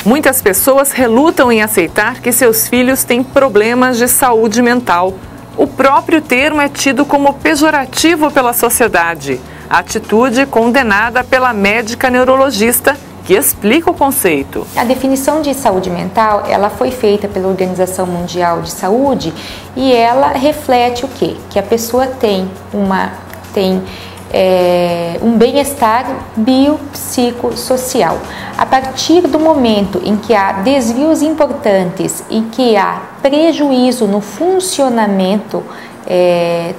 Muitas pessoas relutam em aceitar que seus filhos têm problemas de saúde mental. O próprio termo é tido como pejorativo pela sociedade. Atitude condenada pela médica neurologista, que explica o conceito. A definição de saúde mental, ela foi feita pela Organização Mundial de Saúde e ela reflete o quê? Que a pessoa tem um bem-estar biopsicossocial. A partir do momento em que há desvios importantes e que há prejuízo no funcionamento,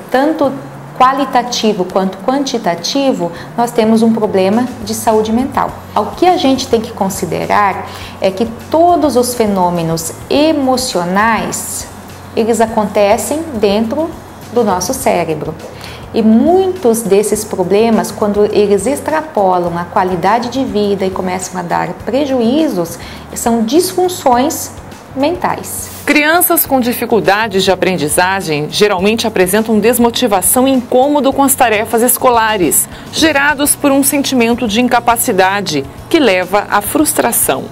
tanto qualitativo quanto quantitativo, nós temos um problema de saúde mental. O que a gente tem que considerar é que todos os fenômenos emocionais, eles acontecem dentro do nosso cérebro. E muitos desses problemas, quando eles extrapolam a qualidade de vida e começam a dar prejuízos, são disfunções mentais. Crianças com dificuldades de aprendizagem geralmente apresentam desmotivação e incômodo com as tarefas escolares, gerados por um sentimento de incapacidade que leva à frustração.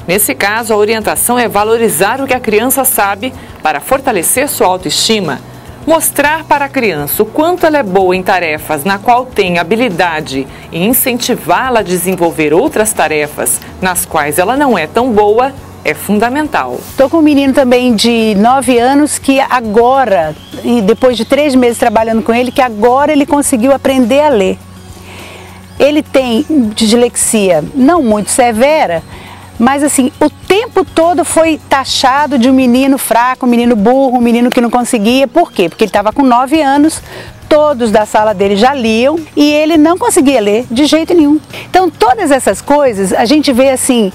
Nesse caso, a orientação é valorizar o que a criança sabe para fortalecer sua autoestima. Mostrar para a criança o quanto ela é boa em tarefas na qual tem habilidade e incentivá-la a desenvolver outras tarefas nas quais ela não é tão boa é fundamental. Estou com um menino também de 9 anos que agora, depois de 3 meses trabalhando com ele, que agora ele conseguiu aprender a ler. Ele tem dislexia não muito severa, mas assim, o tempo todo foi taxado de um menino fraco, um menino burro, um menino que não conseguia. Por quê? Porque ele estava com 9 anos, todos da sala dele já liam e ele não conseguia ler de jeito nenhum. Então, todas essas coisas, a gente vê assim,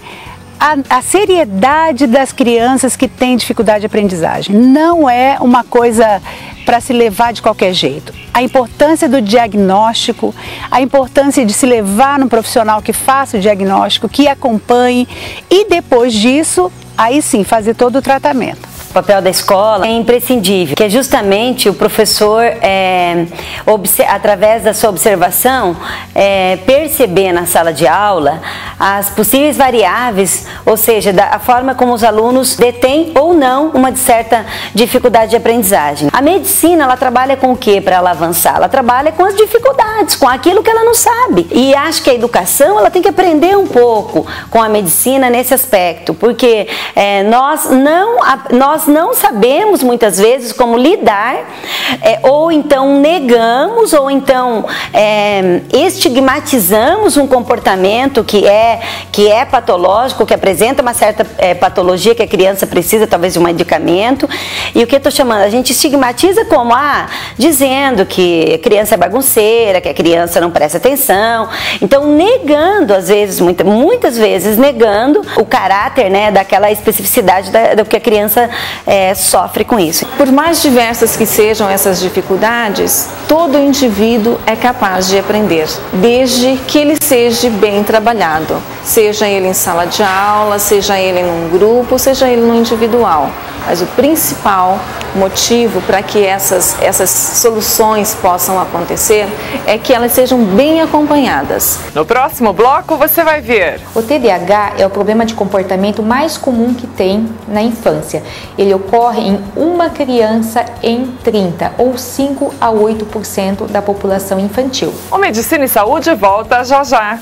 a seriedade das crianças que têm dificuldade de aprendizagem. Não é uma coisa para se levar de qualquer jeito. A importância do diagnóstico, a importância de se levar num profissional que faça o diagnóstico, que acompanhe e depois disso, aí sim, fazer todo o tratamento. O papel da escola é imprescindível, que é justamente o professor, através da sua observação, perceber na sala de aula as possíveis variáveis, ou seja, a forma como os alunos detêm ou não uma certa dificuldade de aprendizagem. A medicina, ela trabalha com o que para ela avançar? Ela trabalha com as dificuldades, com aquilo que ela não sabe. E acho que a educação, ela tem que aprender um pouco com a medicina nesse aspecto, porque nós não sabemos muitas vezes como lidar, ou então negamos, ou então estigmatizamos um comportamento que é patológico, que apresenta uma certa patologia que a criança precisa talvez de um medicamento. E o que eu estou chamando? A gente estigmatiza como, dizendo que a criança é bagunceira, que a criança não presta atenção. Então negando, às vezes, muitas vezes negando o caráter, né, daquela especificidade do que a criança sofre com isso. Por mais diversas que sejam essas dificuldades, todo indivíduo é capaz de aprender, desde que ele seja bem trabalhado, seja ele em sala de aula, seja ele num grupo, seja ele no individual. Mas o principal motivo para que essas soluções possam acontecer é que elas sejam bem acompanhadas. No próximo bloco você vai ver. O TDAH é o problema de comportamento mais comum que tem na infância. Ele ocorre em uma criança em 30 ou 5 a 8% da população infantil. O Medicina e Saúde volta já já.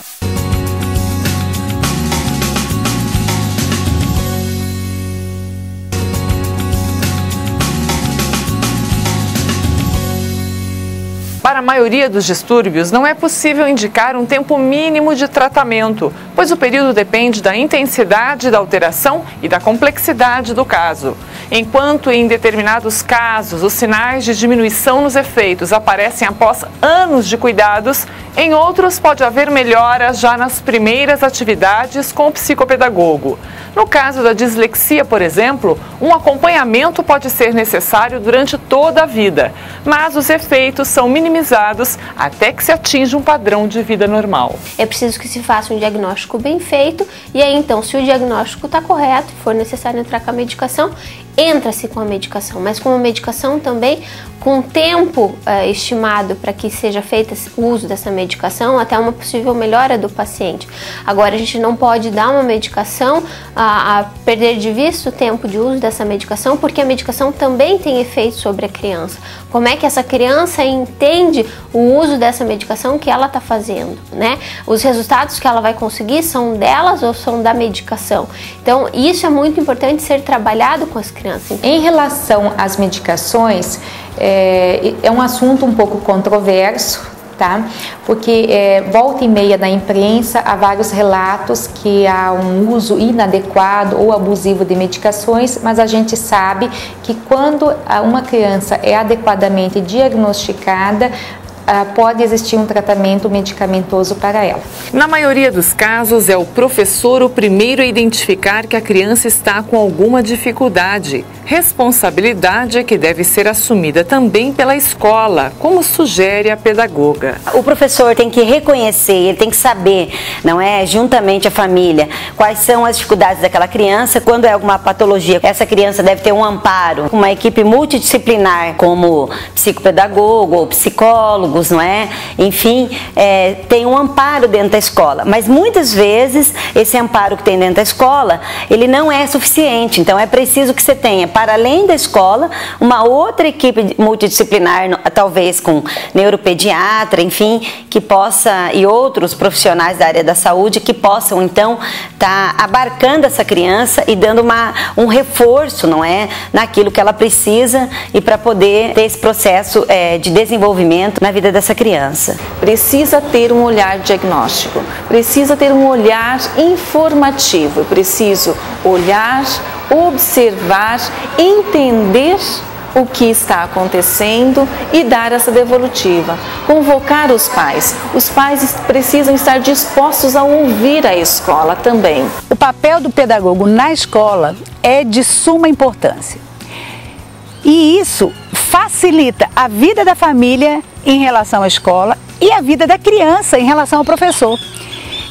Para a maioria dos distúrbios, não é possível indicar um tempo mínimo de tratamento, pois o período depende da intensidade da alteração e da complexidade do caso. Enquanto em determinados casos os sinais de diminuição nos efeitos aparecem após anos de cuidados, em outros pode haver melhora já nas primeiras atividades com o psicopedagogo. No caso da dislexia, por exemplo, um acompanhamento pode ser necessário durante toda a vida, mas os efeitos são minimizados até que se atinja um padrão de vida normal. É preciso que se faça um diagnóstico bem feito e aí então, se o diagnóstico está correto e for necessário entrar com a medicação, entra-se com a medicação, mas com a medicação também com tempo estimado para que seja feito o uso dessa medicação até uma possível melhora do paciente. Agora, a gente não pode dar uma medicação a perder de vista o tempo de uso dessa medicação, porque a medicação também tem efeito sobre a criança. Como é que essa criança entende o uso dessa medicação que ela está fazendo, né? Os resultados que ela vai conseguir são delas ou são da medicação? Então, isso é muito importante ser trabalhado com as crianças. Em relação às medicações, é um assunto um pouco controverso, tá? Porque volta e meia na imprensa há vários relatos que há um uso inadequado ou abusivo de medicações, mas a gente sabe que quando uma criança é adequadamente diagnosticada, pode existir um tratamento medicamentoso para ela. Na maioria dos casos, é o professor o primeiro a identificar que a criança está com alguma dificuldade. Responsabilidade que deve ser assumida também pela escola, como sugere a pedagoga. O professor tem que reconhecer, ele tem que saber, não é, juntamente a família, quais são as dificuldades daquela criança. Quando é alguma patologia, essa criança deve ter um amparo, uma equipe multidisciplinar, como psicopedagogo ou psicólogo, não é? Enfim, tem um amparo dentro da escola, mas muitas vezes esse amparo que tem dentro da escola, ele não é suficiente, então é preciso que você tenha, para além da escola, uma outra equipe multidisciplinar, talvez com neuropediatra, enfim, que possa, e outros profissionais da área da saúde, que possam então estar abarcando essa criança e dando um reforço, não é? Naquilo que ela precisa e para poder ter esse processo de desenvolvimento na vida dessa criança. Precisa ter um olhar diagnóstico, precisa ter um olhar informativo, eu preciso olhar, observar, entender o que está acontecendo e dar essa devolutiva. Convocar os pais precisam estar dispostos a ouvir a escola também. O papel do pedagogo na escola é de suma importância. E isso facilita a vida da família em relação à escola e a vida da criança em relação ao professor.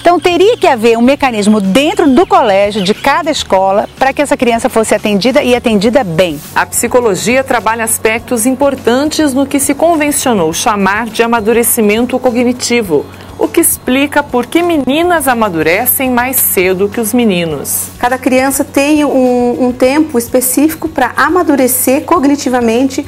Então teria que haver um mecanismo dentro do colégio, de cada escola, para que essa criança fosse atendida e atendida bem. A psicologia trabalha aspectos importantes no que se convencionou chamar de amadurecimento cognitivo, o que explica por que meninas amadurecem mais cedo que os meninos. Cada criança tem um tempo específico para amadurecer cognitivamente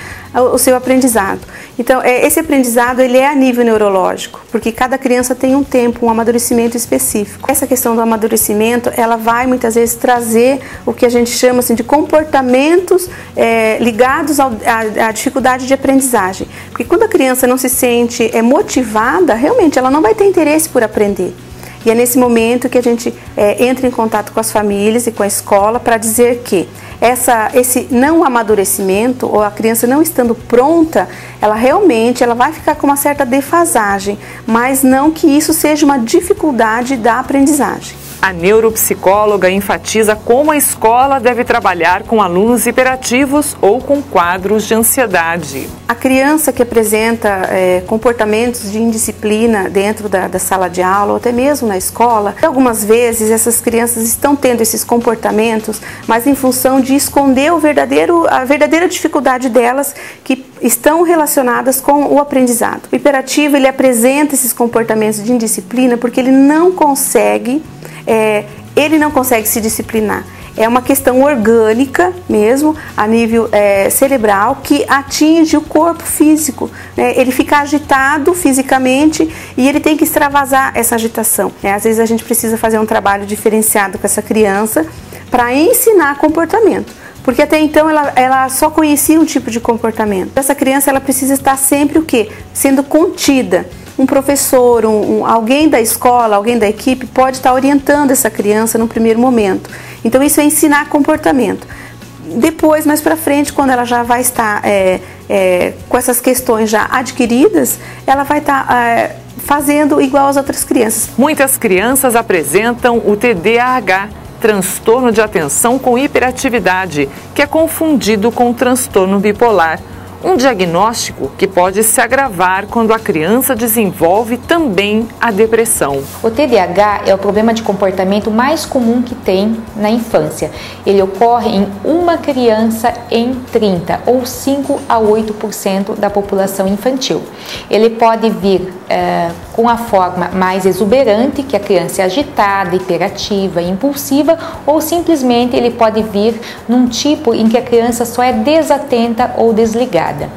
o seu aprendizado. Então, esse aprendizado ele é a nível neurológico, porque cada criança tem um tempo, um amadurecimento específico. Essa questão do amadurecimento, ela vai muitas vezes trazer o que a gente chama assim, de comportamentos ligados à dificuldade de aprendizagem. Porque quando a criança não se sente motivada, realmente ela não vai ter interesse por aprender. E é nesse momento que a gente entra em contato com as famílias e com a escola para dizer que esse não amadurecimento, ou a criança não estando pronta, ela realmente vai ficar com uma certa defasagem, mas não que isso seja uma dificuldade da aprendizagem. A neuropsicóloga enfatiza como a escola deve trabalhar com alunos hiperativos ou com quadros de ansiedade. A criança que apresenta comportamentos de indisciplina dentro da sala de aula ou até mesmo na escola, algumas vezes essas crianças estão tendo esses comportamentos, mas em função de esconder a verdadeira dificuldade delas, que estão relacionadas com o aprendizado. O hiperativo, ele apresenta esses comportamentos de indisciplina porque ele não consegue se disciplinar. É uma questão orgânica mesmo, a nível cerebral, que atinge o corpo físico, né? Ele fica agitado fisicamente e ele tem que extravasar essa agitação. Às vezes a gente precisa fazer um trabalho diferenciado com essa criança para ensinar comportamento. Porque até então ela só conhecia um tipo de comportamento. Essa criança ela precisa estar sempre o quê? Sendo contida. Um professor, alguém da escola, alguém da equipe pode estar orientando essa criança no primeiro momento. Então isso é ensinar comportamento. Depois, mais para frente, quando ela já vai estar com essas questões já adquiridas, ela vai estar fazendo igual às outras crianças. Muitas crianças apresentam o TDAH, transtorno de atenção com hiperatividade, que é confundido com o transtorno bipolar. Um diagnóstico que pode se agravar quando a criança desenvolve também a depressão. O TDAH é o problema de comportamento mais comum que tem na infância. Ele ocorre em uma criança em 30, ou 5 a 8% da população infantil. Ele pode vir com a forma mais exuberante, que a criança é agitada, hiperativa, impulsiva, ou simplesmente ele pode vir num tipo em que a criança só é desatenta ou desligada.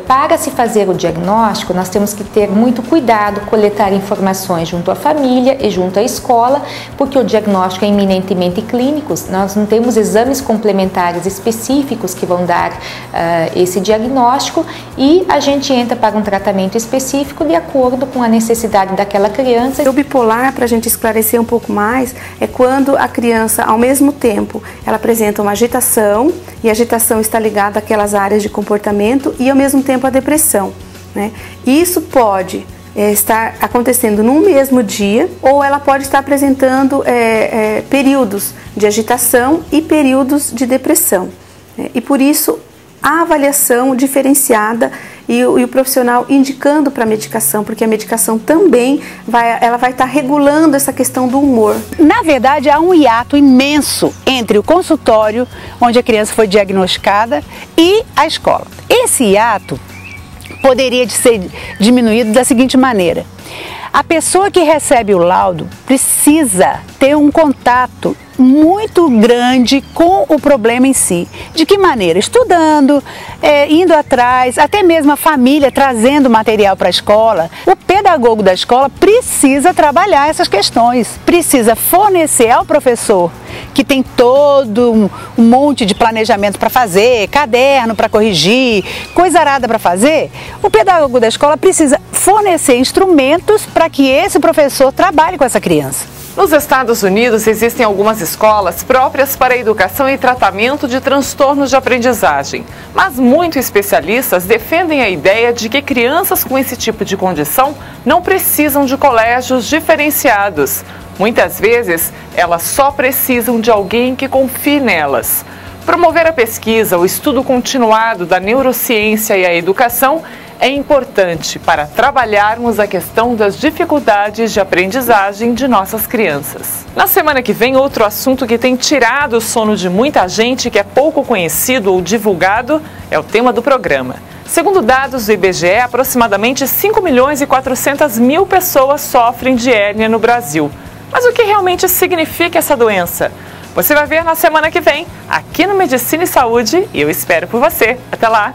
Para se fazer o diagnóstico, nós temos que ter muito cuidado, coletar informações junto à família e junto à escola, porque o diagnóstico é eminentemente clínico, nós não temos exames complementares específicos que vão dar esse diagnóstico, e a gente entra para um tratamento específico de acordo com a necessidade daquela criança. O bipolar, para a gente esclarecer um pouco mais, é quando a criança, ao mesmo tempo, ela apresenta uma agitação, e a agitação está ligada àquelas áreas de comportamento e ao mesmo tempo a depressão, né? Isso pode estar acontecendo num mesmo dia, ou ela pode estar apresentando períodos de agitação e períodos de depressão, né? E por isso a avaliação diferenciada e o profissional indicando para a medicação, porque a medicação também vai estar regulando essa questão do humor. Na verdade, há um hiato imenso entre o consultório, onde a criança foi diagnosticada, e a escola. Esse hiato poderia ser diminuído da seguinte maneira: a pessoa que recebe o laudo precisa ter um contato muito grande com o problema em si. De que maneira? Estudando, indo atrás, até mesmo a família trazendo material para a escola. O pedagogo da escola precisa trabalhar essas questões, precisa fornecer ao professor, que tem todo um monte de planejamento para fazer, caderno para corrigir, coisa arada para fazer. O pedagogo da escola precisa fornecer instrumentos para que esse professor trabalhe com essa criança. Nos Estados Unidos existem algumas escolas próprias para a educação e tratamento de transtornos de aprendizagem, mas muitos especialistas defendem a ideia de que crianças com esse tipo de condição não precisam de colégios diferenciados. Muitas vezes, elas só precisam de alguém que confie nelas. Promover a pesquisa, o estudo continuado da neurociência e a educação é importante para trabalharmos a questão das dificuldades de aprendizagem de nossas crianças. Na semana que vem, outro assunto que tem tirado o sono de muita gente, que é pouco conhecido ou divulgado, é o tema do programa. Segundo dados do IBGE, aproximadamente 5.400.000 pessoas sofrem de hérnia no Brasil. Mas o que realmente significa essa doença? Você vai ver na semana que vem, aqui no Medicina e Saúde, e eu espero por você. Até lá!